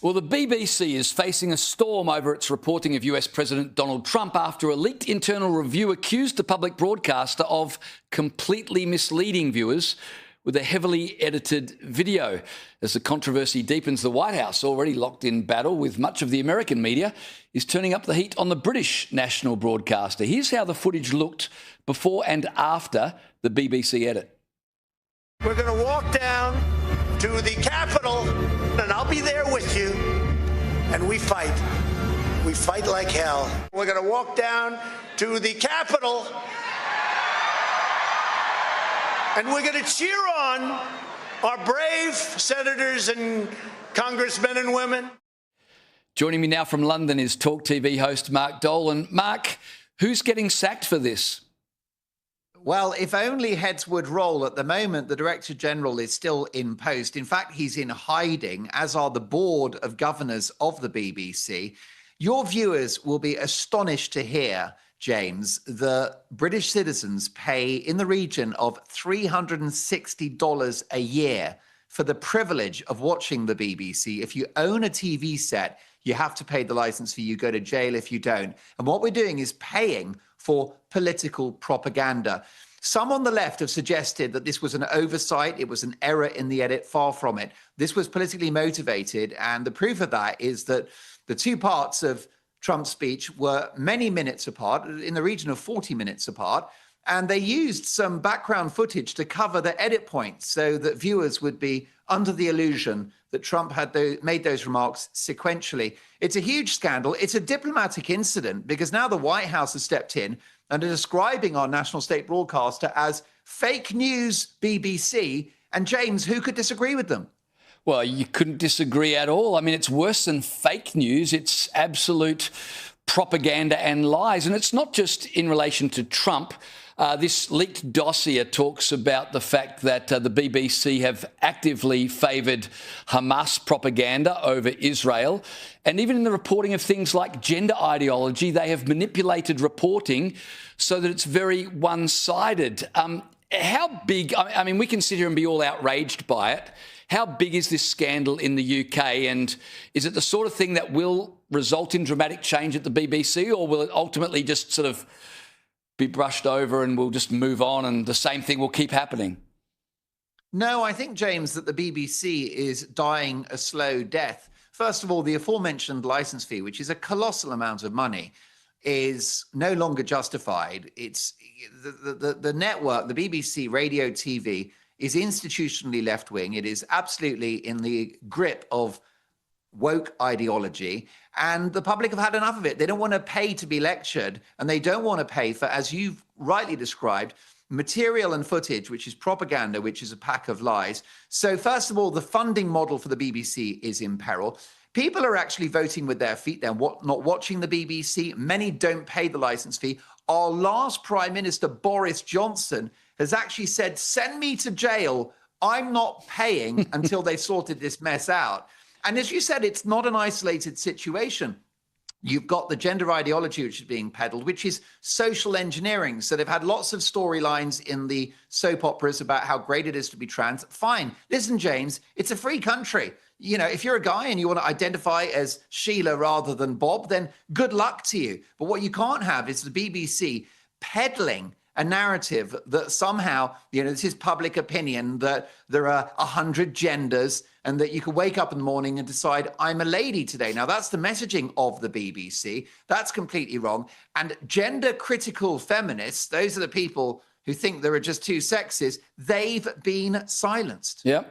Well, the BBC is facing a storm over its reporting of US President Donald Trump after a leaked internal review accused the public broadcaster of completely misleading viewers with a heavily edited video. As the controversy deepens, the White House, already locked in battle with much of the American media, is turning up the heat on the British national broadcaster. Here's how the footage looked before and after the BBC edit. We're going to walk down to the Capitol, and I'll be there with you, and we fight. We fight like hell. We're going to walk down to the Capitol, and we're going to cheer on our brave senators and congressmen and women. Joining me now from London is TalkTV host Mark Dolan. Mark, who's getting sacked for this? Well, if only heads would roll. At the moment, the Director General is still in post. In fact, he's in hiding, as are the Board of Governors of the BBC. Your viewers will be astonished to hear, James, the British citizens pay in the region of $360 a year for the privilege of watching the BBC. If you own a TV set, you have to pay the license fee. You go to jail if you don't. And what we're doing is paying for political propaganda. Some on the left have suggested that this was an oversight, it was an error in the edit. Far from it. This was politically motivated, and the proof of that is that the two parts of Trump's speech were many minutes apart, in the region of 40 minutes apart, and they used some background footage to cover the edit points so that viewers would be under the illusion that Trump had made those remarks sequentially. It's a huge scandal. It's a diplomatic incident because now the White House has stepped in and are describing our national state broadcaster as fake news BBC. And James, who could disagree with them? Well, you couldn't disagree at all. I mean, it's worse than fake news. It's absolute propaganda and lies. And it's not just in relation to Trump. This leaked dossier talks about the fact that the BBC have actively favoured Hamas propaganda over Israel. And even in the reporting of things like gender ideology, they have manipulated reporting so that it's very one-sided. How big, I mean, we can sit here and be all outraged by it. How big is this scandal in the UK? And is it the sort of thing that will result in dramatic change at the BBC, or will it ultimately just sort of be brushed over and we'll just move on and the same thing will keep happening? No, I think, James, that the BBC is dying a slow death. First of all, the aforementioned license fee, which is a colossal amount of money, is no longer justified. It's the network, the BBC Radio TV, is institutionally left-wing. It is absolutely in the grip of woke ideology, and the public have had enough of it. They don't want to pay to be lectured, and they don't want to pay for, as you've rightly described, material and footage, which is propaganda, which is a pack of lies. So first of all, the funding model for the BBC is in peril. People are actually voting with their feet. They're not watching the BBC. Many don't pay the license fee. Our last Prime Minister, Boris Johnson, has actually said, send me to jail. I'm not paying until they've sorted this mess out. And as you said, it's not an isolated situation. You've got the gender ideology which is being peddled, which is social engineering. So they've had lots of storylines in the soap operas about how great it is to be trans. Fine. Listen, James, it's a free country. You know, if you're a guy and you want to identify as Sheila rather than Bob, then good luck to you. But what you can't have is the BBC peddling a narrative that somehow, you know, this is public opinion, that there are 100 genders and that you can wake up in the morning and decide, I'm a lady today. Now, that's the messaging of the BBC. That's completely wrong. And gender critical feminists, those are the people who think there are just two sexes, they've been silenced. Yeah.